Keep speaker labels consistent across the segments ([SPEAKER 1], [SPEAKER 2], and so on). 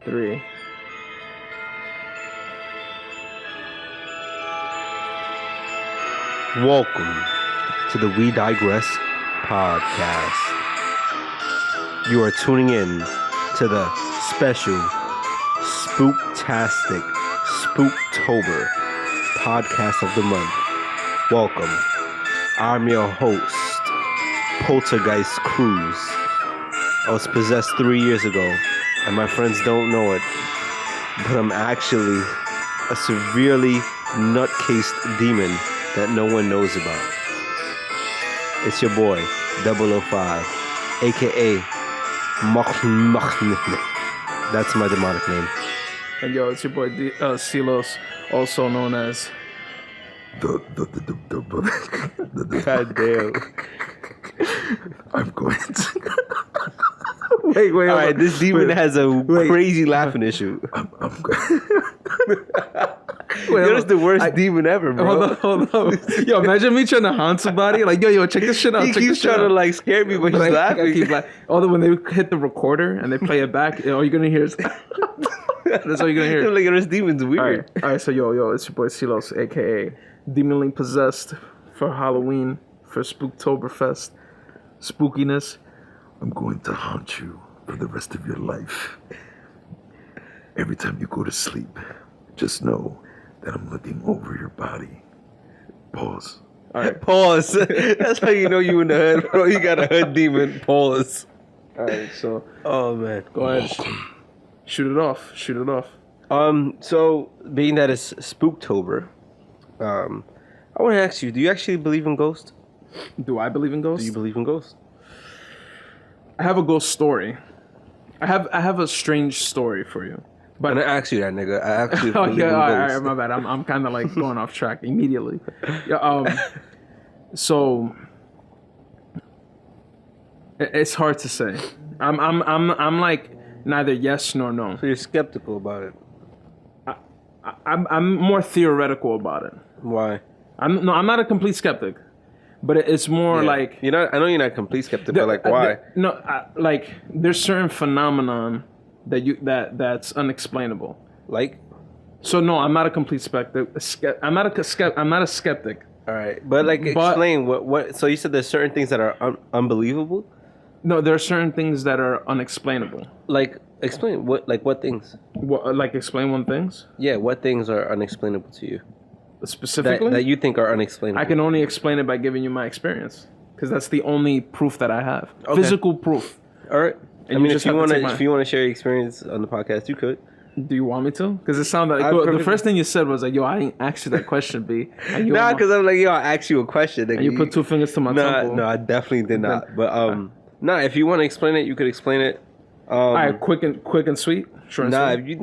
[SPEAKER 1] 3.
[SPEAKER 2] Welcome to the We Digress podcast. You are tuning in to the special Spooktastic Spooktober podcast of the month. Welcome. I'm your host, Poltergeist Cruz. I was possessed 3 years ago, and my friends don't know it, but I'm actually a severely nutcased demon that no one knows about. It's your boy, 005, aka That's my demonic name.
[SPEAKER 1] And yo, it's your boy Silos, also known as
[SPEAKER 2] God damn.
[SPEAKER 3] I'm going to.
[SPEAKER 1] Wait.
[SPEAKER 2] All right, this demon has a crazy laughing issue.
[SPEAKER 3] I'm going.
[SPEAKER 2] You're just the worst demon ever, bro.
[SPEAKER 1] Hold on. Yo, imagine me trying to haunt somebody. Like, yo, check this shit out.
[SPEAKER 2] He keeps trying to like scare me, but he's
[SPEAKER 1] I
[SPEAKER 2] laughing.
[SPEAKER 1] keep laughing. Although when they hit the recorder and they play it back, all you're gonna hear is that's all you're gonna hear.
[SPEAKER 2] Like, this demon's weird.
[SPEAKER 1] All right. So yo, it's your boy Silos, aka Demonly Possessed, for Halloween, for Spooktoberfest, spookiness.
[SPEAKER 3] I'm going to haunt you for the rest of your life. Every time you go to sleep, just know that I'm looking over your body. Pause.
[SPEAKER 1] All right.
[SPEAKER 2] Pause. That's how you know you in the hood, bro. You got a hood demon. Pause.
[SPEAKER 1] All right. So
[SPEAKER 2] Oh man.
[SPEAKER 1] go ahead. Shoot it off.
[SPEAKER 2] So being that it's Spooktober, I want to ask you: do you actually believe in ghosts?
[SPEAKER 1] Do I believe in ghosts?
[SPEAKER 2] Do you believe in ghosts?
[SPEAKER 1] I have a ghost story. I have a strange story for you.
[SPEAKER 2] But I asked you that, nigga. I actually
[SPEAKER 1] Oh
[SPEAKER 2] believe
[SPEAKER 1] yeah,
[SPEAKER 2] in
[SPEAKER 1] all
[SPEAKER 2] ghosts.
[SPEAKER 1] right, my bad. I'm kind of like going off track immediately. Yeah. So it's hard to say. I'm like neither yes nor no.
[SPEAKER 2] So you're skeptical about it.
[SPEAKER 1] I'm more theoretical about it.
[SPEAKER 2] Why?
[SPEAKER 1] I'm not a complete skeptic, but it's more like
[SPEAKER 2] you're not. I know you're not a complete skeptic, but like why?
[SPEAKER 1] Like there's certain phenomenon that's unexplainable.
[SPEAKER 2] Like.
[SPEAKER 1] So no, I'm not a complete skeptic. I'm not a skeptic.
[SPEAKER 2] All right, but like explain what. So you said there's certain things that are unbelievable.
[SPEAKER 1] No, there are certain things that are unexplainable.
[SPEAKER 2] Like explain what things.
[SPEAKER 1] Like explain one things
[SPEAKER 2] Yeah, what things are unexplainable to you?
[SPEAKER 1] specifically.
[SPEAKER 2] That you think are unexplainable.
[SPEAKER 1] I can only explain it by giving you my experience, because that's the only proof that I have.
[SPEAKER 2] Okay.
[SPEAKER 1] Physical proof.
[SPEAKER 2] All right.
[SPEAKER 1] And
[SPEAKER 2] I mean,
[SPEAKER 1] just
[SPEAKER 2] if you
[SPEAKER 1] have to
[SPEAKER 2] want
[SPEAKER 1] take
[SPEAKER 2] to share your experience on the podcast, you could.
[SPEAKER 1] Do you want me to? Because it sounded like the first thing you said was like, "Yo, I ain't asked you that question, B."
[SPEAKER 2] Nah, because I'm like, yo, I asked you a question.
[SPEAKER 1] And you put 2 fingers to my temple.
[SPEAKER 2] No, I definitely did not. But if you want to explain it, you could explain it.
[SPEAKER 1] All right, quick and sweet. Short and sweet.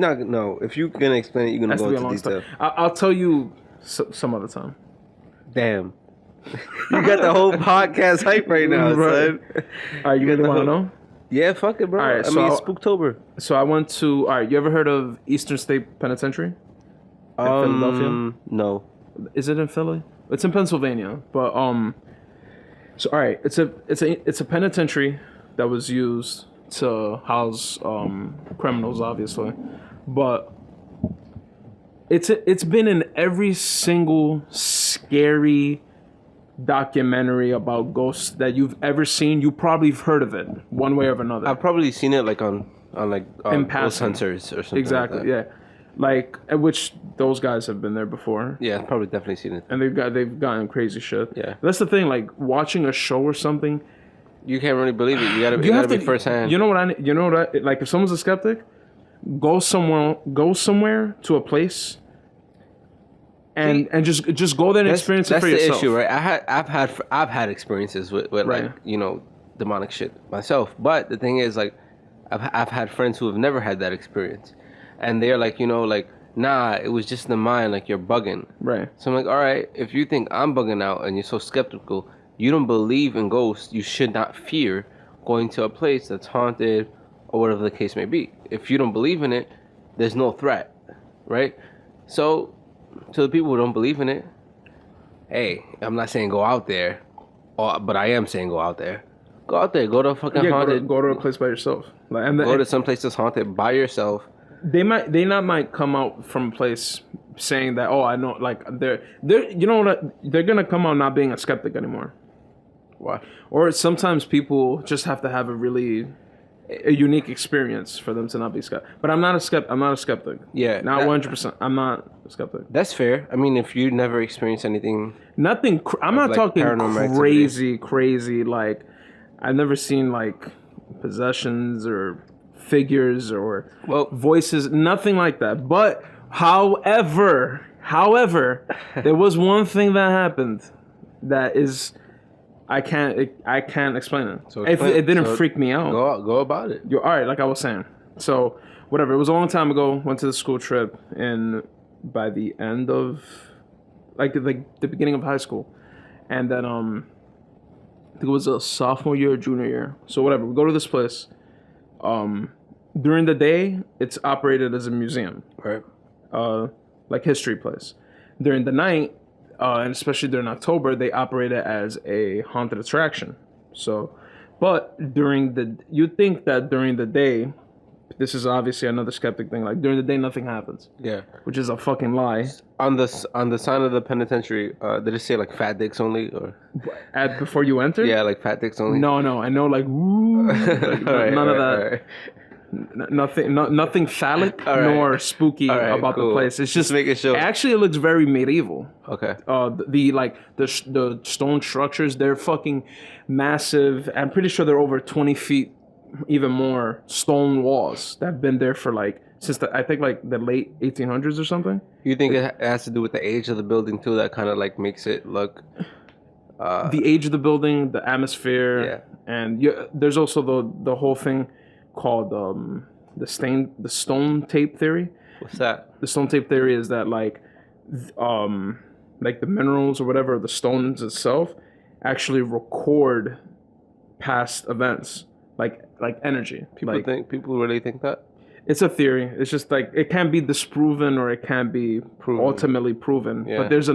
[SPEAKER 2] If you're gonna explain it, you're gonna
[SPEAKER 1] Has to
[SPEAKER 2] go
[SPEAKER 1] be a
[SPEAKER 2] into
[SPEAKER 1] long
[SPEAKER 2] detail.
[SPEAKER 1] story. I'll tell you some other time.
[SPEAKER 2] Damn. You got the whole podcast hype right now, son.
[SPEAKER 1] All right, you really want to know?
[SPEAKER 2] Yeah, fuck it, bro.
[SPEAKER 1] All right,
[SPEAKER 2] I mean, it's Spooktober.
[SPEAKER 1] So I went to. All right, you ever heard of Eastern State Penitentiary? In Philadelphia?
[SPEAKER 2] No.
[SPEAKER 1] Is it in Philly? It's in Pennsylvania, but So all right, it's a penitentiary that was used to house criminals, obviously, but it's been in every single scary documentary about ghosts that you've ever seen. You probably have heard of it one way or another.
[SPEAKER 2] I've probably seen it like on
[SPEAKER 1] In
[SPEAKER 2] Ghost
[SPEAKER 1] passing.
[SPEAKER 2] Hunters or something.
[SPEAKER 1] Exactly,
[SPEAKER 2] like that.
[SPEAKER 1] yeah. Like, at which those guys have been there before.
[SPEAKER 2] Yeah, I've probably definitely seen it.
[SPEAKER 1] And they've gotten crazy shit.
[SPEAKER 2] Yeah.
[SPEAKER 1] That's the thing, like watching a show or something.
[SPEAKER 2] You can't really believe it. You gotta be firsthand.
[SPEAKER 1] You know what like if someone's a skeptic, go somewhere to a place and just go there and experience it for yourself.
[SPEAKER 2] That's the issue, right? I've had experiences with
[SPEAKER 1] Right.
[SPEAKER 2] like, demonic shit myself. But the thing is, like, I've had friends who have never had that experience. And they're like, nah, it was just the mind, like you're bugging.
[SPEAKER 1] Right.
[SPEAKER 2] So I'm like, all right, if you think I'm bugging out and you're so skeptical, you don't believe in ghosts, you should not fear going to a place that's haunted or whatever the case may be. If you don't believe in it, there's no threat, right? So to the people who don't believe in it, hey, I'm not saying go out there, but I am saying go out there. Go out there, go to a fucking haunted.
[SPEAKER 1] Go to a place by yourself.
[SPEAKER 2] Go to some place that's haunted by yourself.
[SPEAKER 1] they might come out from a place saying that, oh, I know, like they're you know what, they're gonna come out not being a skeptic anymore.
[SPEAKER 2] Why?
[SPEAKER 1] Or sometimes people just have to have a unique experience for them to not be skeptic. But I'm not a skeptic.
[SPEAKER 2] Yeah,
[SPEAKER 1] Not 100%. I'm not a skeptic.
[SPEAKER 2] That's fair. I mean, if you never experienced anything,
[SPEAKER 1] Nothing. I'm not
[SPEAKER 2] like
[SPEAKER 1] talking
[SPEAKER 2] paranormal
[SPEAKER 1] crazy. Like, I've never seen like possessions or figures or voices. Nothing like that. But however, there was one thing that happened that is. I can't explain it. So it didn't freak me out.
[SPEAKER 2] Go about it.
[SPEAKER 1] All right, like I was saying. So whatever. It was a long time ago. Went to the school trip, and by the end of like the beginning of high school, and then I think it was a sophomore year or junior year. So whatever. We go to this place. During the day, it's operated as a museum,
[SPEAKER 2] right?
[SPEAKER 1] Like history place. During the night. And especially during October, they operate it as a haunted attraction. So, but you'd think that during the day, this is obviously another skeptic thing. Like during the day, nothing happens.
[SPEAKER 2] Yeah,
[SPEAKER 1] which is a fucking lie.
[SPEAKER 2] On the sign of the penitentiary, did it say like fat dicks only or?
[SPEAKER 1] Before you enter?
[SPEAKER 2] Yeah, like fat dicks only.
[SPEAKER 1] No, I know like woo, like, none of that. Right. Nothing phallic nor spooky about the place. It's just
[SPEAKER 2] making sure.
[SPEAKER 1] Actually, it looks very medieval.
[SPEAKER 2] Okay.
[SPEAKER 1] The stone structures, they're fucking massive. I'm pretty sure they're over 20 feet, even more stone walls that have been there for like since I think like the late 1800s or something.
[SPEAKER 2] You think it has to do with the age of the building too? That kind of like makes it look.
[SPEAKER 1] The age of the building, the atmosphere, and there's also the whole thing. Called the stone tape theory.
[SPEAKER 2] What's that?
[SPEAKER 1] The stone tape theory is that like the minerals or whatever, the stones itself, actually record past events, like energy.
[SPEAKER 2] People really think that?
[SPEAKER 1] It's a theory. It's just like it can be disproven or it can be ultimately proven. Yeah. But there's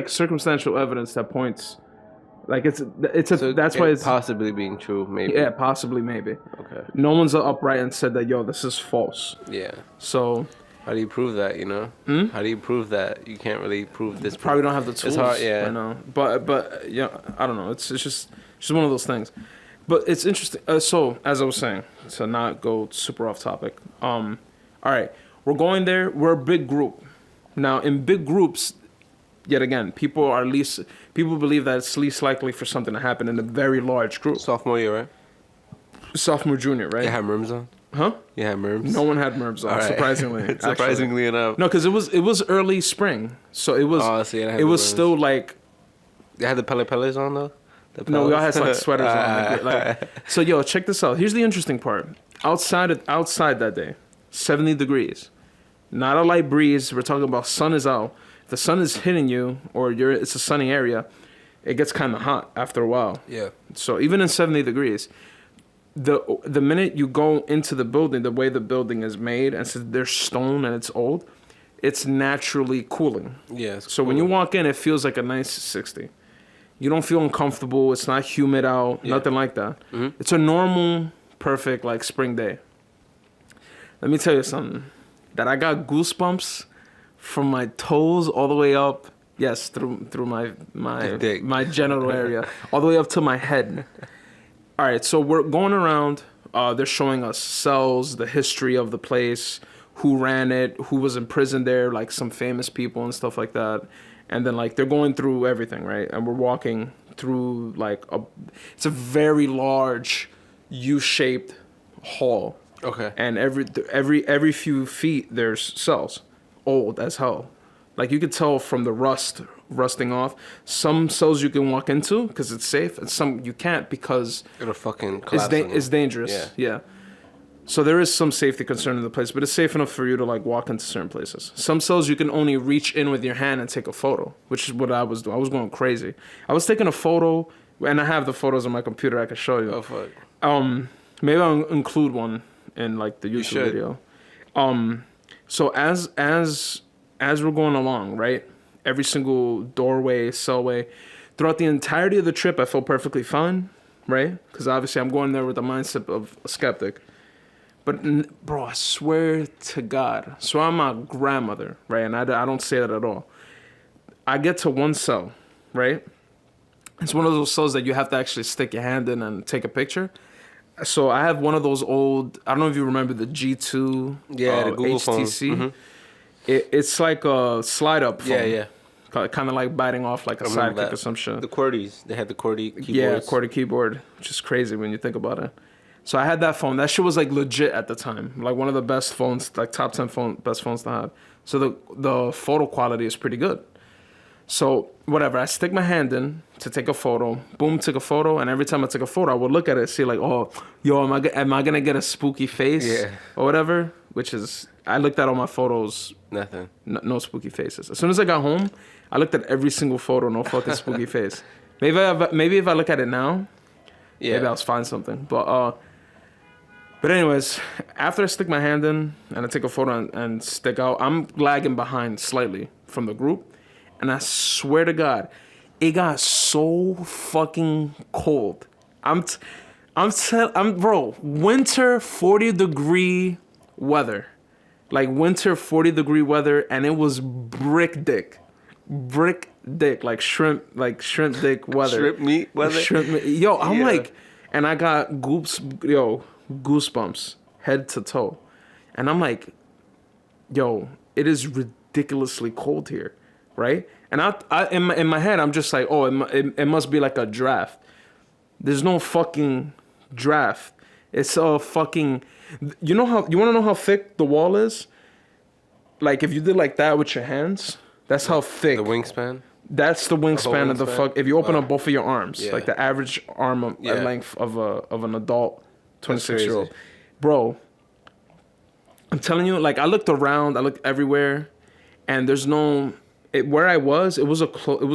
[SPEAKER 1] circumstantial evidence that points. Like that's why it's
[SPEAKER 2] possibly being true, maybe.
[SPEAKER 1] Yeah, possibly, maybe.
[SPEAKER 2] Okay.
[SPEAKER 1] No one's upright and said that, yo, this is false.
[SPEAKER 2] Yeah.
[SPEAKER 1] So.
[SPEAKER 2] How do you prove that? You know. How do you prove that? You can't really prove this.
[SPEAKER 1] Probably don't have the tools.
[SPEAKER 2] It's hard, yeah.
[SPEAKER 1] I know, but yeah, I don't know. It's just one of those things. But it's interesting. So as I was saying, to not go super off topic. All right, we're going there. We're a big group. Now in big groups. Yet again, people believe that it's least likely for something to happen in a very large group.
[SPEAKER 2] Sophomore year, right?
[SPEAKER 1] Sophomore, junior, right?
[SPEAKER 2] You had merms on?
[SPEAKER 1] Huh?
[SPEAKER 2] You had merms?
[SPEAKER 1] No one had merms on, surprisingly.
[SPEAKER 2] Surprisingly enough.
[SPEAKER 1] No, because it was early spring, so it was. Oh, so it was still like.
[SPEAKER 2] They had the pellets on though.
[SPEAKER 1] No, we all had like sweaters on. So yo, check this out. Here's the interesting part. Outside that day, 70 degrees, not a light breeze. We're talking about sun is out. The sun is hitting you, or it's a sunny area, it gets kind of hot after a while.
[SPEAKER 2] Yeah.
[SPEAKER 1] So even in 70 degrees, the minute you go into the building, the way the building is made, and since there's stone and it's old, it's naturally cooling.
[SPEAKER 2] Yeah.
[SPEAKER 1] So when you walk in, it feels like a nice 60. You don't feel uncomfortable. It's not humid out. Yeah. Nothing like that. Mm-hmm. It's a normal, perfect like spring day. Let me tell you something. That I got goosebumps. From my toes all the way up, yes, through my genital area, all the way up to my head. All right, so we're going around. They're showing us cells, the history of the place, who ran it, who was in prison there, like some famous people and stuff like that. And then like they're going through everything, right? And we're walking through like it's a very large U-shaped hall.
[SPEAKER 2] Okay.
[SPEAKER 1] And every few feet there's cells. Old as hell. Like you could tell from the rusting off. Some cells you can walk into because it's safe, and some you can't because
[SPEAKER 2] it'll fucking
[SPEAKER 1] it's dangerous. Yeah. So there is some safety concern in the place, but it's safe enough for you to like walk into certain places. Some cells you can only reach in with your hand and take a photo, which is what I was doing. I was going crazy. I was taking a photo, and I have the photos on my computer. I can show you.
[SPEAKER 2] Oh fuck.
[SPEAKER 1] Maybe I'll include one in like the YouTube video. So as we're going along, right? Every single doorway, cellway, throughout the entirety of the trip, I felt perfectly fine, right? Because obviously I'm going there with the mindset of a skeptic. But bro, I swear to God, so I'm my grandmother, right? And I don't say that at all. I get to one cell, right? It's one of those cells that you have to actually stick your hand in and take a picture. So I have one of those old, I don't know if you remember the G2
[SPEAKER 2] the Google
[SPEAKER 1] HTC.
[SPEAKER 2] phone. Mm-hmm.
[SPEAKER 1] It's like a slide up phone.
[SPEAKER 2] Yeah.
[SPEAKER 1] Kind of like biting off like a sidekick or some shit.
[SPEAKER 2] The QWERTYs. They had the QWERTY keyboards.
[SPEAKER 1] Yeah, QWERTY keyboard, which is crazy when you think about it. So I had that phone. That shit was like legit at the time. Like one of the best phones, like top 10 best phones to have. So the photo quality is pretty good. So whatever, I stick my hand in to take a photo. Boom, took a photo. And every time I took a photo, I would look at it, see like, oh, yo, am I gonna get a spooky face or whatever? Which is, I looked at all my photos.
[SPEAKER 2] Nothing.
[SPEAKER 1] No spooky faces. As soon as I got home, I looked at every single photo. No fucking spooky face. Maybe if I look at it now, maybe I'll find something. But anyways, after I stick my hand in and I take a photo and stick out, I'm lagging behind slightly from the group. And I swear to God, it got so fucking cold. Bro, winter 40-degree weather. Like winter 40-degree weather, and it was brick dick, like shrimp dick weather.
[SPEAKER 2] Shrimp meat weather.
[SPEAKER 1] Yo, I'm like, and I got goosebumps head to toe, and I'm like, yo, it is ridiculously cold here, right? And I in my head, I'm just like, oh, it must be like a draft. There's no fucking draft. It's a fucking. You want to know how thick the wall is? Like if you did like that with your hands, that's how thick.
[SPEAKER 2] The wingspan.
[SPEAKER 1] That's the wingspan of the fuck. If you open up both of your arms,
[SPEAKER 2] Yeah.
[SPEAKER 1] like the average arm length of an adult 26-year-old, bro. I'm telling you, like I looked around, I looked everywhere, and there's no. Where I was, it was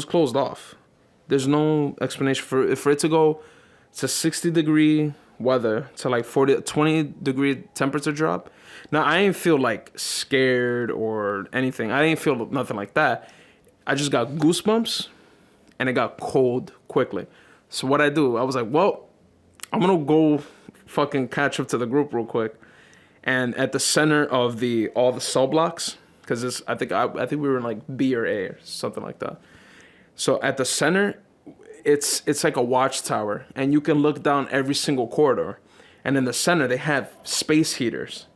[SPEAKER 1] closed off. There's no explanation for it to go to 60-degree weather to like 20-degree temperature drop. Now I didn't feel like scared or anything. I didn't feel nothing like that. I just got goosebumps and it got cold quickly. So what I do, I was like, well, I'm gonna go fucking catch up to the group real quick. And at the center of all the cell blocks, because I think we were in like B or A or something like that. So at the center, it's like a watchtower, and you can look down every single corridor. And in the center, they have space heaters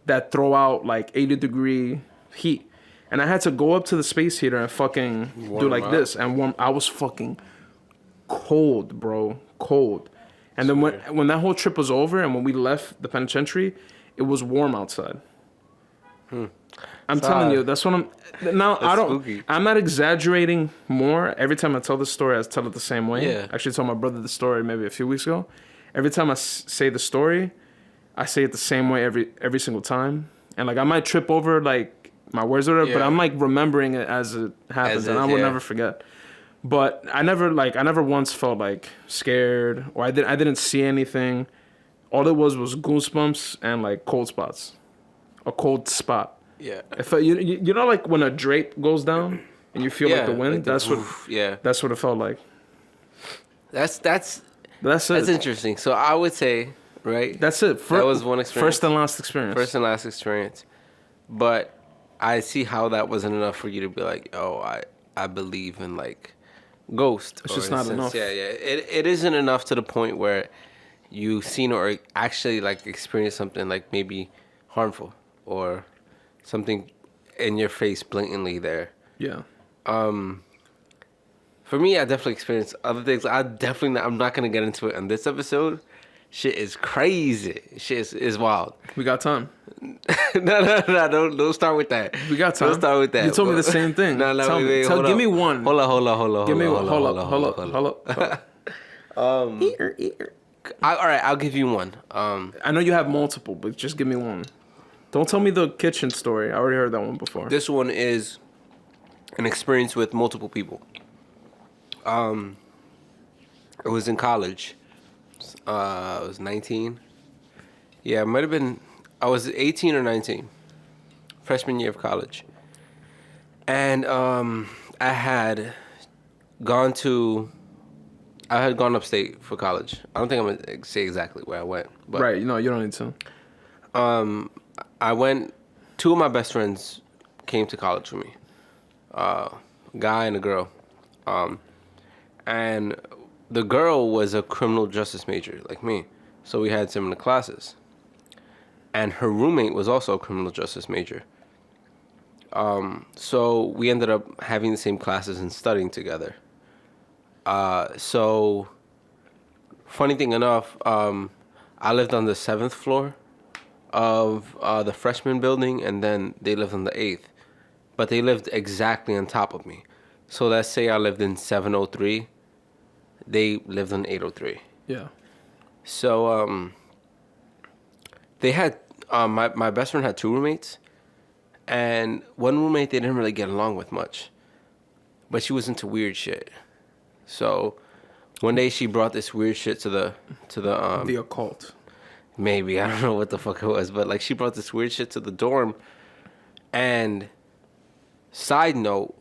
[SPEAKER 1] that throw out like 80-degree heat. And I had to go up to the space heater and fucking do like this and warm. I was fucking cold, bro, cold. And then when that whole trip was over and when we left the penitentiary, it was warm outside. I'm telling you, that's what I'm. Now
[SPEAKER 2] spooky.
[SPEAKER 1] I'm not exaggerating more. Every time I tell this story, I tell it the same way.
[SPEAKER 2] Yeah.
[SPEAKER 1] I actually told my brother the story maybe a few weeks ago. Every time I say the story, I say it the same way every single time. And like I might trip over like my words or whatever, but I'm like remembering it as it happens, and I will never forget. But I never once felt like scared or I didn't see anything. All it was goosebumps and like cold spots, a cold spot.
[SPEAKER 2] Yeah.
[SPEAKER 1] If you know like when a drape goes down and you feel like the wind, that's what it felt like.
[SPEAKER 2] That's
[SPEAKER 1] it.
[SPEAKER 2] That's interesting. So I would say, right?
[SPEAKER 1] That's it.
[SPEAKER 2] That was one experience.
[SPEAKER 1] First and last experience.
[SPEAKER 2] But I see how that wasn't enough for you to be like, oh, I believe in like ghost.
[SPEAKER 1] It's just not enough.
[SPEAKER 2] Yeah. It isn't enough to the point where you've seen or actually like experienced something like maybe harmful or something in your face blatantly there.
[SPEAKER 1] Yeah.
[SPEAKER 2] For me, I definitely experienced other things. I'm not gonna get into it on this episode. Shit is crazy. Shit is wild.
[SPEAKER 1] We got time.
[SPEAKER 2] No, don't start with that.
[SPEAKER 1] We got time.
[SPEAKER 2] Don't start with that.
[SPEAKER 1] You told me the same thing.
[SPEAKER 2] No, wait,
[SPEAKER 1] give me one.
[SPEAKER 2] Hold on.
[SPEAKER 1] Give me one. Hold up.
[SPEAKER 2] All right, I'll give you one.
[SPEAKER 1] I know you have multiple, but just give me one. Don't tell me the kitchen story. I already heard that one before.
[SPEAKER 2] This one is an experience with multiple people. It was in college. I was 19. Yeah, it might have been. I was 18 or 19. Freshman year of college. And I had gone upstate for college. I don't think I'm going to say exactly where I went. But
[SPEAKER 1] right, you don't need to.
[SPEAKER 2] I went. Two of my best friends came to college with me. A guy and a girl. And the girl was a criminal justice major like me, so we had similar classes. And her roommate was also a criminal justice major. So we ended up having the same classes and studying together. So funny thing enough, I lived on the 7th floor of the freshman building, and then they lived on the 8th. But they lived exactly on top of me. So let's say I lived in 703, they lived on 803.
[SPEAKER 1] Yeah.
[SPEAKER 2] So they had my best friend had two roommates, and one roommate they didn't really get along with much, but she was into weird shit. So one day she brought this weird shit to the
[SPEAKER 1] occult.
[SPEAKER 2] maybe I don't know what the fuck it was, but like she brought this weird shit to the dorm. And side note,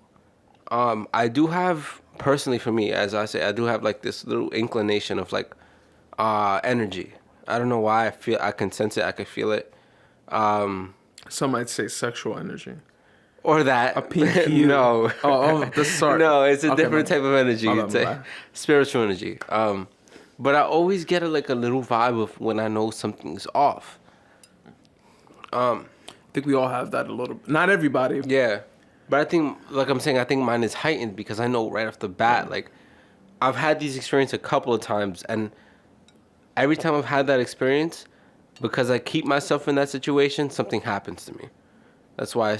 [SPEAKER 2] I do have personally for me, as I say, I do have like this little inclination of like energy. I don't know why I can sense it, I can feel it.
[SPEAKER 1] Some might say sexual energy.
[SPEAKER 2] Or that.
[SPEAKER 1] A pink hue.
[SPEAKER 2] No.
[SPEAKER 1] Sorry.
[SPEAKER 2] No, it's a
[SPEAKER 1] Okay,
[SPEAKER 2] different type of energy.
[SPEAKER 1] My
[SPEAKER 2] It's
[SPEAKER 1] bad,
[SPEAKER 2] a spiritual energy. But I always get a little vibe of when I know something's off.
[SPEAKER 1] I think we all have that a little. Not everybody.
[SPEAKER 2] Yeah. But I think, like I'm saying, I think mine is heightened because I know right off the bat, like, I've had these experiences a couple of times, and every time I've had that experience, because I keep myself in that situation, something happens to me. That's why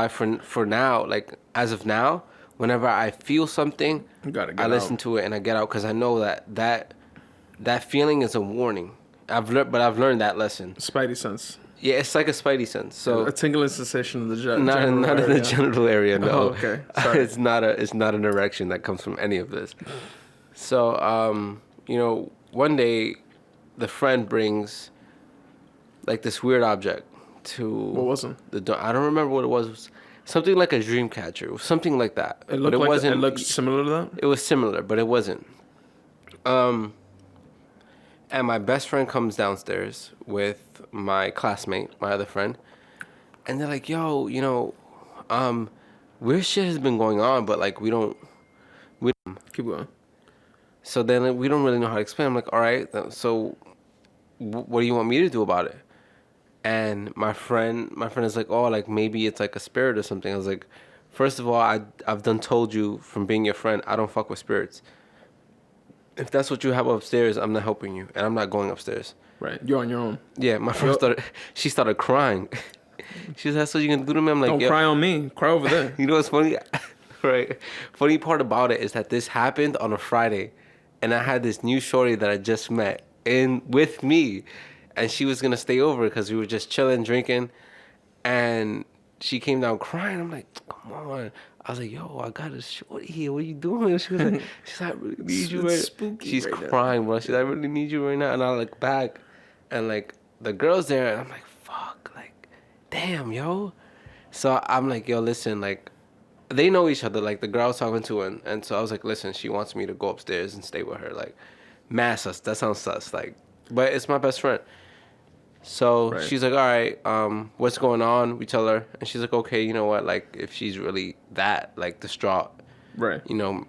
[SPEAKER 2] for now, like as of now, whenever I feel something, I listen to it and I get out because I know that feeling is a warning. I've learned that lesson.
[SPEAKER 1] Spidey sense.
[SPEAKER 2] Yeah, it's like a spidey sense. So
[SPEAKER 1] a tingling sensation in the
[SPEAKER 2] not in the genital area. No,
[SPEAKER 1] Oh, okay. Sorry.
[SPEAKER 2] it's not an erection that comes from any of this. So one day, the friend brings like this weird object to
[SPEAKER 1] What was it?
[SPEAKER 2] I don't remember what it was. It was something like a dream catcher, something like that.
[SPEAKER 1] It looked similar to that.
[SPEAKER 2] It was similar, but it wasn't. And my best friend comes downstairs with my classmate, my other friend, and they're like, "Yo, weird shit has been going on, but like we don't."
[SPEAKER 1] Keep going.
[SPEAKER 2] So then like, we don't really know how to explain. I'm like, "All right, so what do you want me to do about it?" And my friend is like, "Oh, like maybe it's like a spirit or something." I was like, "First of all, I've done told you from being your friend, I don't fuck with spirits. If that's what you have upstairs, I'm not helping you, and I'm not going upstairs."
[SPEAKER 1] Right, you're on your own.
[SPEAKER 2] Yeah, my friend started crying. She said, "That's what you gonna do to me?" I'm like,
[SPEAKER 1] "Don't cry on me. Cry over there."
[SPEAKER 2] You know what's funny? Right. Funny part about it is that this happened on a Friday, and I had this new shorty that I just met with me, and she was gonna stay over because we were just chilling, drinking, and she came down crying. I'm like, "Come on." I was like, "Yo, I got a shorty here. What are you doing?" She was like, "I really need you right."
[SPEAKER 1] Spooky.
[SPEAKER 2] She's
[SPEAKER 1] right
[SPEAKER 2] crying, bro. She's like, "I really need you right now." And I look back, and like the girl's there, and I'm like, "Fuck, like, damn, yo." So I'm like, "Yo, listen, like, they know each other." Like the girl I was talking to, and so I was like, "Listen, she wants me to go upstairs and stay with her." Like, mad sus. That sounds sus. Like, but it's my best friend. So
[SPEAKER 1] Right.
[SPEAKER 2] she's like, "All right, what's going on?" We tell her, and she's like, "Okay, you know what? Like, if she's really that like distraught,
[SPEAKER 1] Right.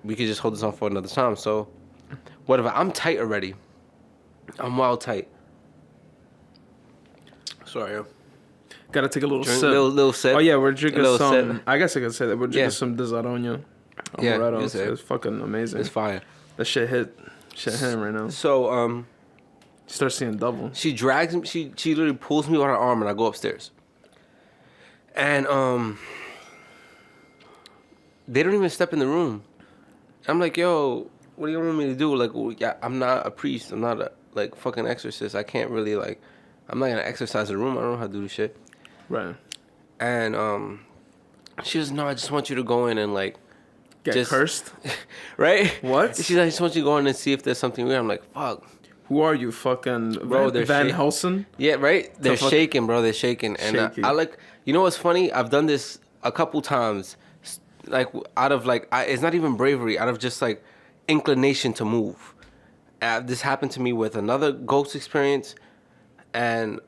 [SPEAKER 2] we could just hold this on for another time." So, whatever. I'm tight already. I'm wild tight. Sorry, yo.
[SPEAKER 1] Gotta take a little
[SPEAKER 2] Drink,
[SPEAKER 1] sip.
[SPEAKER 2] little sip.
[SPEAKER 1] Oh yeah, we're drinking
[SPEAKER 2] little
[SPEAKER 1] some.
[SPEAKER 2] sip.
[SPEAKER 1] I guess I could say that we're drinking
[SPEAKER 2] Yeah.
[SPEAKER 1] some Desarona.
[SPEAKER 2] Yeah,
[SPEAKER 1] Amaretto.
[SPEAKER 2] you say it.
[SPEAKER 1] It's fucking amazing.
[SPEAKER 2] It's fire.
[SPEAKER 1] That shit hitting right now.
[SPEAKER 2] So,
[SPEAKER 1] Start seeing double.
[SPEAKER 2] she drags me. She literally pulls me by her arm, and I go upstairs. And they don't even step in the room. I'm like, "Yo, what do you want me to do?" Like, well, yeah, I'm not a priest. I'm not a like fucking exorcist. I can't really like. I'm not gonna exercise the room. I don't know how to do this shit.
[SPEAKER 1] Right.
[SPEAKER 2] And she was, "No, I just want you to go in and like
[SPEAKER 1] Get cursed.
[SPEAKER 2] right?
[SPEAKER 1] What?
[SPEAKER 2] She's like, "I just want you to go in and see if there's something weird." I'm like, "Fuck."
[SPEAKER 1] Who are you, fucking
[SPEAKER 2] Bro,
[SPEAKER 1] Van Helsing?
[SPEAKER 2] Yeah, right? They're
[SPEAKER 1] fuck-
[SPEAKER 2] shaking, bro. They're shaking. And
[SPEAKER 1] Shaking.
[SPEAKER 2] I like, you know what's funny? I've done this a couple times, like, out of, like, it's not even bravery, out of just, like, inclination to move. This happened to me with another ghost experience. And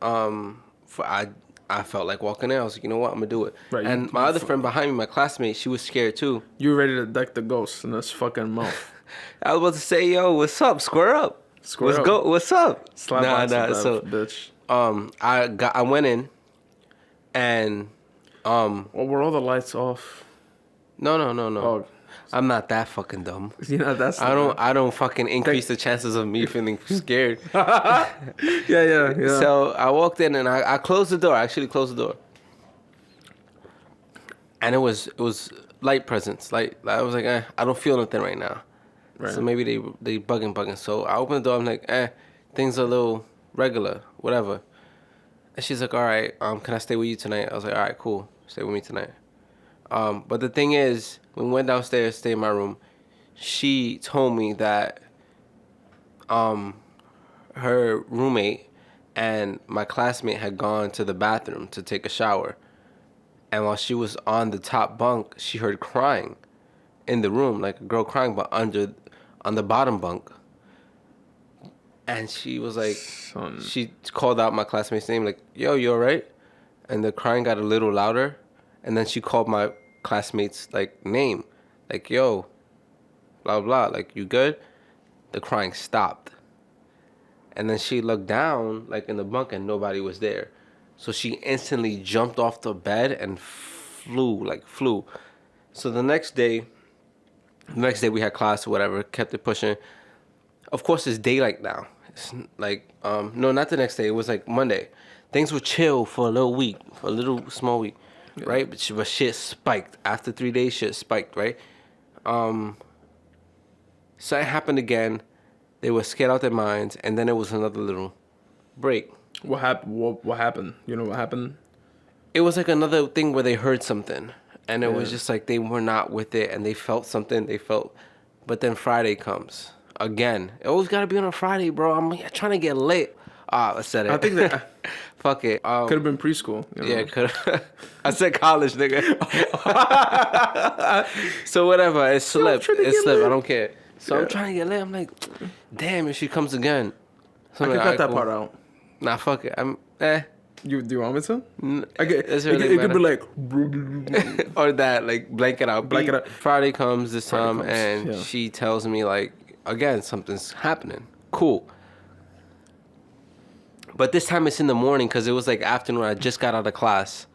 [SPEAKER 2] I felt like walking in. I was like, you know what, I'm gonna do it.
[SPEAKER 1] Right,
[SPEAKER 2] And my other friend behind me, my classmate, she was scared too.
[SPEAKER 1] You were ready to deck the ghost in this fucking mouth.
[SPEAKER 2] I was about to say, yo, what's up? Square up.
[SPEAKER 1] Square up.
[SPEAKER 2] What's up?
[SPEAKER 1] Slap
[SPEAKER 2] Nah. So,
[SPEAKER 1] bitch.
[SPEAKER 2] I went in, and
[SPEAKER 1] Well, were all the lights off?
[SPEAKER 2] no.
[SPEAKER 1] Oh,
[SPEAKER 2] I'm not that fucking dumb.
[SPEAKER 1] you know that's.
[SPEAKER 2] I don't fucking increase the chances of me feeling scared.
[SPEAKER 1] Yeah.
[SPEAKER 2] So I walked in and I closed the door. I actually closed the door. And it was light presence. Like I was like, I don't feel nothing right now.
[SPEAKER 1] Right.
[SPEAKER 2] So maybe they bugging. So I opened the door. I'm like, things are a little regular, whatever. And she's like, all right, can I stay with you tonight? I was like, all right, cool, stay with me tonight. But the thing is, when we went downstairs, stay in my room, she told me that her roommate and my classmate had gone to the bathroom to take a shower. And while she was on the top bunk, she heard crying in the room, like a girl crying, but on the bottom bunk. And she was like, she called out my classmate's name, like, yo, you all right? And the crying got a little louder. And then she called my classmate's, like, name, like, yo, blah, blah, like, you good? The crying stopped. And then she looked down, like, in the bunk, and nobody was there. So she instantly jumped off the bed and flew. So the next day we had class or whatever, kept it pushing. Of course, it's daylight now. It's like, no, not the next day. It was like Monday. Things were chill for a little small week, right? But shit spiked. After 3 days, shit spiked, right? So it happened again. They were scared out their minds, and then it was another little break.
[SPEAKER 1] What happened? What happened? You know what happened?
[SPEAKER 2] It was like another thing where they heard something, and it was just like they were not with it, and they felt something. But then Friday comes again. It always got to be on a Friday, bro. I'm trying to get lit. I said it.
[SPEAKER 1] I think that
[SPEAKER 2] fuck it.
[SPEAKER 1] could have been preschool. You know?
[SPEAKER 2] Yeah, could. I said college, nigga. So whatever. It slipped. I don't care. So I'm trying to get lit. I'm like, damn, if she comes again. So
[SPEAKER 1] I could cut that part out.
[SPEAKER 2] Nah, fuck it.
[SPEAKER 1] Do you want me to?
[SPEAKER 2] It
[SPEAKER 1] could be like
[SPEAKER 2] or that, like, blank it out.
[SPEAKER 1] Blank it out.
[SPEAKER 2] Friday comes this time, and
[SPEAKER 1] yeah.
[SPEAKER 2] she tells me, like, again, something's happening. Cool. But this time it's in the morning because it was like afternoon. I just got out of class,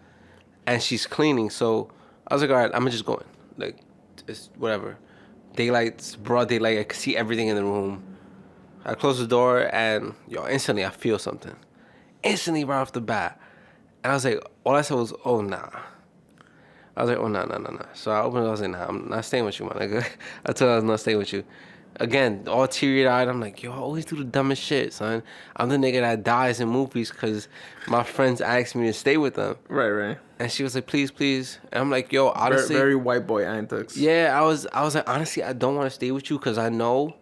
[SPEAKER 2] and she's cleaning. So I was like, all right, I'm just going. Like, it's whatever. Daylight's broad daylight. I can see everything in the room. I close the door, and instantly I feel something. Instantly right off the bat. And I was like, all I said was, oh, nah. I was like, oh, nah. So I opened it, I was like, nah, I'm not staying with you, man. Like, I told her I was not staying with you. Again, all teary-eyed, I'm like, yo, I always do the dumbest shit, son. I'm the nigga that dies in movies because my friends asked me to stay with them.
[SPEAKER 1] Right.
[SPEAKER 2] And she was like, please. And I'm like, yo, honestly.
[SPEAKER 1] Very white boy antics.
[SPEAKER 2] Yeah, I was like, honestly, I don't want to stay with you because I know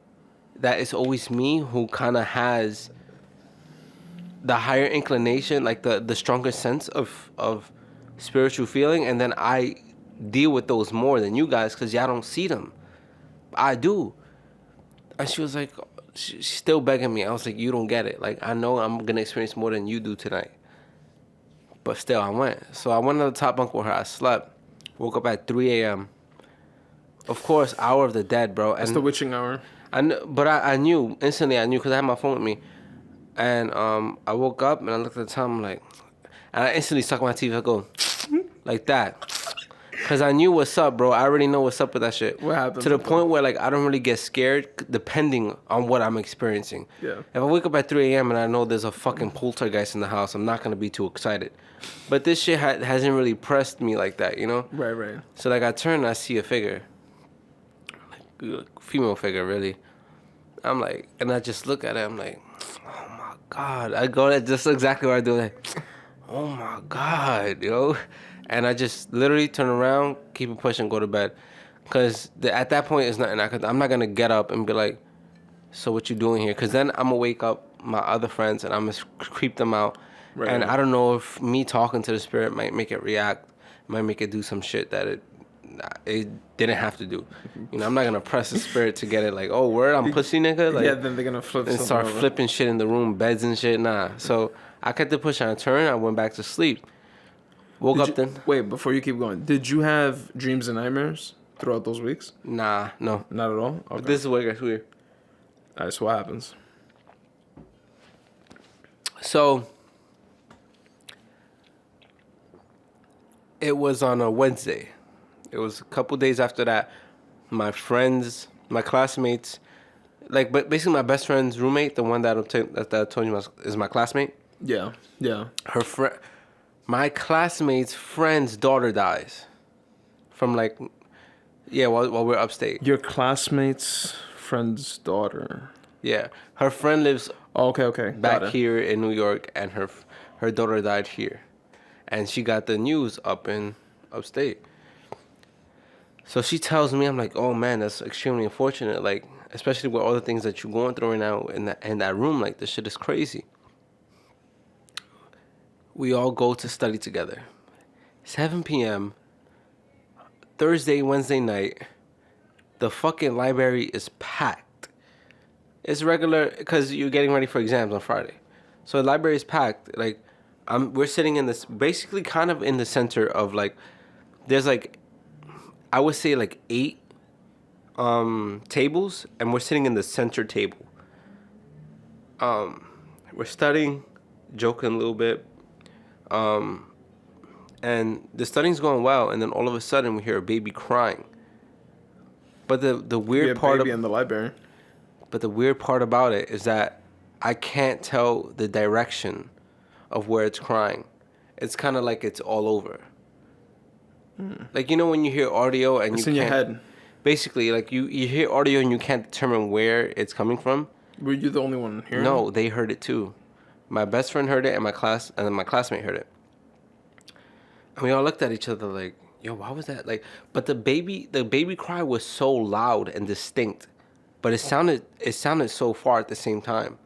[SPEAKER 2] that it's always me who kind of has the higher inclination, like the stronger sense of spiritual feeling, and then I deal with those more than you guys because y'all don't see them. I do. And she was like, she's still begging me. I was like, you don't get it. Like, I know I'm going to experience more than you do tonight. But still, I went. So I went to the top bunk with her. I slept. Woke up at 3 a.m. Of course, hour of the dead, bro.
[SPEAKER 1] It's the witching hour.
[SPEAKER 2] I knew instantly. I knew because I had my phone with me, and I woke up and I looked at the time. I'm like, and I instantly sucked my teeth. I go like that, because I knew what's up, bro. I already know what's up with that shit.
[SPEAKER 1] What happened?
[SPEAKER 2] To the point where, like, I don't really get scared depending on what I'm experiencing.
[SPEAKER 1] Yeah.
[SPEAKER 2] If I wake up at 3 a.m. and I know there's a fucking poltergeist in the house, I'm not gonna be too excited. But this shit hasn't really pressed me like that, you know?
[SPEAKER 1] Right.
[SPEAKER 2] So like I turn and I see a figure. Female figure, really. I'm like, and I just look at it. I'm like, oh my god. I go just exactly what I do. Like, oh my god, yo. And I just literally turn around, keep it pushing, go to bed. Cause at that point, it's nothing. I'm not gonna get up and be like, so what you doing here? Cause then I'm gonna wake up my other friends and I'm gonna creep them out. Right. And I don't know if me talking to the spirit might make it react, might make it do some shit that it didn't have to do. You know, I'm not gonna press the spirit to get it like, oh, word, I'm pussy nigga. Like,
[SPEAKER 1] yeah, then they're gonna flip
[SPEAKER 2] and start
[SPEAKER 1] over.
[SPEAKER 2] Flipping shit in the room, beds and shit. Nah. So I kept it pushing. I turned. I went back to sleep. Woke up then.
[SPEAKER 1] Wait, before you keep going, did you have dreams and nightmares throughout those weeks?
[SPEAKER 2] Nah, no.
[SPEAKER 1] Not at all? Okay.
[SPEAKER 2] But this is what gets weird.
[SPEAKER 1] Alright, so what happens?
[SPEAKER 2] So, it was on a Wednesday. It was a couple days after that. My friends, my classmates, but basically my best friend's roommate, the one that I told you is my classmate.
[SPEAKER 1] Yeah, yeah.
[SPEAKER 2] My classmate's friend's daughter dies from while we're upstate.
[SPEAKER 1] Your classmate's friend's daughter.
[SPEAKER 2] Yeah, her friend lives
[SPEAKER 1] Okay.
[SPEAKER 2] back here in New York, and her daughter died here, and she got the news up in upstate. So she tells me, I'm like, oh man, that's extremely unfortunate. Like, especially with all the things that you're going through right now in that room. Like, this shit is crazy. We all go to study together. 7 p.m. Thursday, Wednesday night. The fucking library is packed. It's regular because you're getting ready for exams on Friday. So the library is packed. Like, we're sitting in this, basically kind of in the center of there's I would say 8 tables, and we're sitting in the center table. We're studying, joking a little bit. And the studying's going well, and then all of a sudden we hear a baby crying. But the weird part
[SPEAKER 1] in the library.
[SPEAKER 2] But the weird part about it is that I can't tell the direction of where it's crying. It's kind of like it's all over. Like, you know when you hear audio and
[SPEAKER 1] It's
[SPEAKER 2] you
[SPEAKER 1] in
[SPEAKER 2] can't,
[SPEAKER 1] your head.
[SPEAKER 2] basically, you hear audio and you can't determine where it's coming from.
[SPEAKER 1] Were you the only one hearing
[SPEAKER 2] No,
[SPEAKER 1] it?
[SPEAKER 2] they heard it too. My best friend heard it, and then my classmate heard it. And we all looked at each other like, yo, why was that? But the baby cry was so loud and distinct, but it sounded so far at the same time,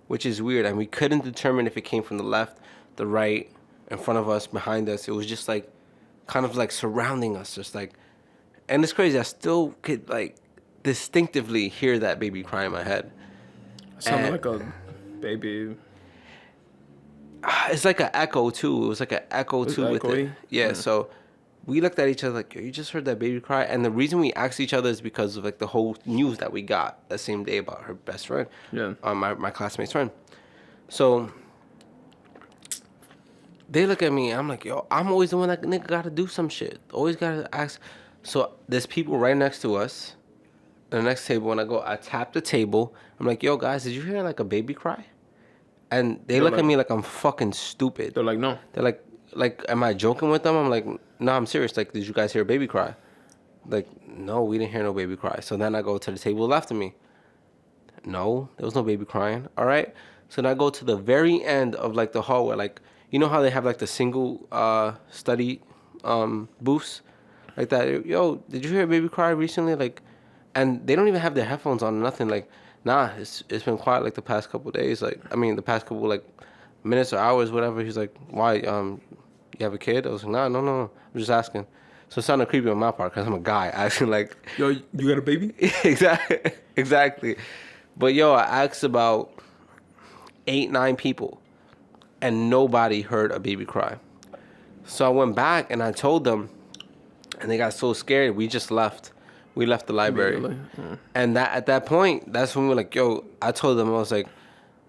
[SPEAKER 2] which is weird. And we couldn't determine if it came from the left, the right, in front of us, behind us. It was just kind of surrounding us, and it's crazy. I still could distinctively hear that baby cry in my head.
[SPEAKER 1] Sounded like a baby.
[SPEAKER 2] It's like an echo too. It was like an echo too with it. Yeah. So we looked at each other like, yo, you just heard that baby cry. And the reason we asked each other is because of the whole news that we got that same day about her best friend.
[SPEAKER 1] Yeah.
[SPEAKER 2] My classmate's friend. So they look at me. I'm like, yo, I'm always the one that nigga got to do some shit. Always got to ask. So there's people right next to us. The next table, when I tap the table. I'm like, yo, guys, did you hear a baby cry? And they look at me like I'm fucking stupid.
[SPEAKER 1] They're like, no.
[SPEAKER 2] They're like, am I joking with them? I'm like, no, I'm serious. Did you guys hear a baby cry? No, we didn't hear no baby cry. So then I go to the table left of me. No, there was no baby crying. All right. So then I go to the very end of the hallway. You know how they have the single study booths? Like that. Yo, did you hear a baby cry recently? And they don't even have their headphones on or nothing. Nah, it's been quiet the past couple of days. The past couple minutes or hours, whatever. He's like, why? You have a kid? I was like, no. I'm just asking. So it sounded creepy on my part because I'm a guy asking
[SPEAKER 1] yo, you got a baby?
[SPEAKER 2] Exactly. But yo, I asked about 8-9 people, and nobody heard a baby cry. So I went back and I told them, and they got so scared. We just left. We left the library. And at that point, that's when we were like, yo, I told them, I was like,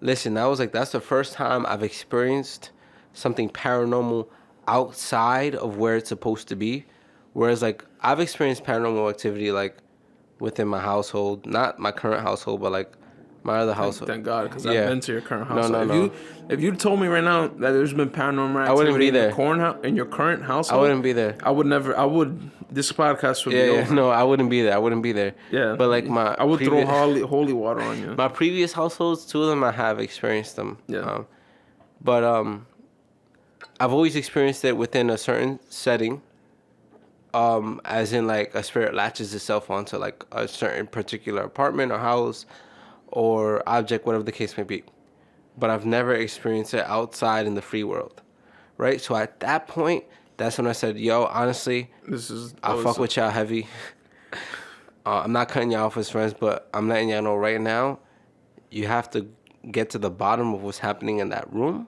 [SPEAKER 2] listen, that's the first time I've experienced something paranormal outside of where it's supposed to be. Whereas I've experienced paranormal activity within my household, not my current household, but my other household.
[SPEAKER 1] Thank God, because I've been to your current household.
[SPEAKER 2] No.
[SPEAKER 1] If you told me right now that there's been paranormal activity
[SPEAKER 2] I wouldn't be there.
[SPEAKER 1] In your current household,
[SPEAKER 2] I wouldn't be there.
[SPEAKER 1] I would never. This podcast would be over.
[SPEAKER 2] Yeah, no, I wouldn't be there.
[SPEAKER 1] Yeah,
[SPEAKER 2] but
[SPEAKER 1] I would throw holy water on you.
[SPEAKER 2] My previous households, 2 of them, I have experienced them.
[SPEAKER 1] Yeah.
[SPEAKER 2] But I've always experienced it within a certain setting. As in a spirit latches itself onto a certain particular apartment or house or object, whatever the case may be. But I've never experienced it outside in the free world, right? So at that point, that's when I said, yo, honestly, I fuck with y'all heavy. I'm not cutting y'all off as friends, but I'm letting y'all know right now, you have to get to the bottom of what's happening in that room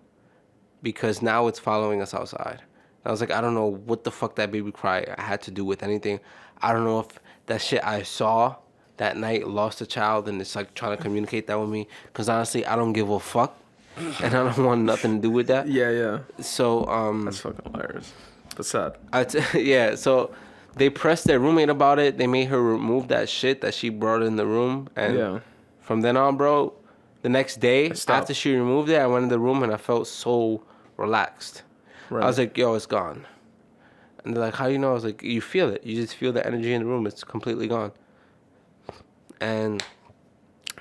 [SPEAKER 2] because now it's following us outside. I was like, I don't know what the fuck that baby cry had to do with anything. I don't know if that shit I saw that night lost a child and it's like trying to communicate that with me. Because honestly, I don't give a fuck. And I don't want nothing to do with that.
[SPEAKER 1] Yeah.
[SPEAKER 2] So,
[SPEAKER 1] That's fucking hilarious. But sad.
[SPEAKER 2] yeah, so they pressed their roommate about it. They made her remove that shit that she brought in the room. And from then on, bro, the next day, after she removed it, I went in the room and I felt so relaxed. Right. I was like, yo, it's gone. And they're like, how do you know? I was like, you feel it. You just feel the energy in the room. It's completely gone. And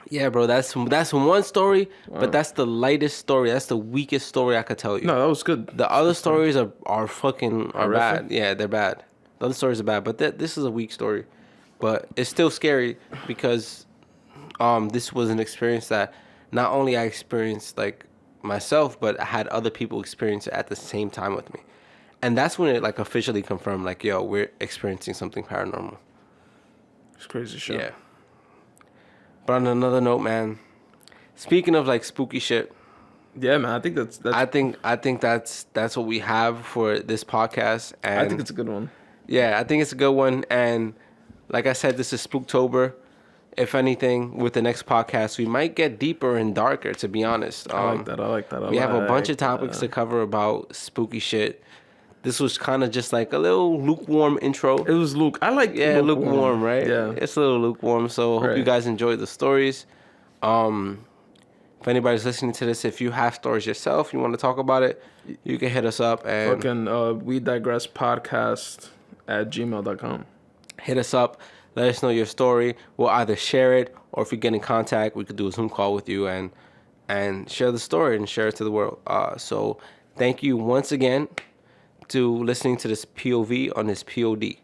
[SPEAKER 2] yeah, bro, that's one story, but that's the lightest story. That's the weakest story I could tell you.
[SPEAKER 1] No, that was good.
[SPEAKER 2] The other stories are bad. Yeah, they're bad. The other stories are bad, but this is a weak story. But it's still scary because this was an experience that not only I experienced like myself, but I had other people experience it at the same time with me. And that's when it like officially confirmed like, yo, we're experiencing something paranormal.
[SPEAKER 1] It's crazy shit.
[SPEAKER 2] Yeah. But on another note, man, speaking of like spooky shit.
[SPEAKER 1] Yeah, man, I think that's
[SPEAKER 2] I think that's what we have for this podcast. And
[SPEAKER 1] I think it's a good one.
[SPEAKER 2] Yeah, I think it's a good one. And like I said, this is Spooktober. If anything, with the next podcast, we might get deeper and darker, to be honest.
[SPEAKER 1] I like that.
[SPEAKER 2] We have a bunch of topics to cover about spooky shit. This was kind of just like a little lukewarm intro.
[SPEAKER 1] It was
[SPEAKER 2] lukewarm, right?
[SPEAKER 1] Yeah.
[SPEAKER 2] It's a little lukewarm, so hope you guys enjoyed the stories. If anybody's listening to this, if you have stories yourself, you want to talk about it, you can hit us up. And
[SPEAKER 1] fucking We Digress podcast at gmail.com.
[SPEAKER 2] Hit us up. Let us know your story. We'll either share it, or if we get in contact, we could do a Zoom call with you and share the story and share it to the world. So thank you once again to listening to this POV on this POD.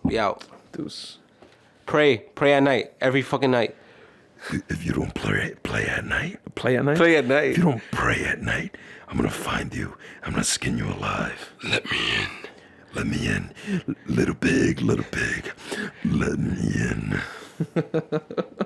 [SPEAKER 2] We out.
[SPEAKER 1] Deuce.
[SPEAKER 2] Pray at night, every fucking night.
[SPEAKER 3] If you don't play at night.
[SPEAKER 1] Play at night?
[SPEAKER 2] Play at night.
[SPEAKER 3] If you don't pray at night, I'm going to find you. I'm going to skin you alive. Let me in. Let me in. Little pig. Let me in.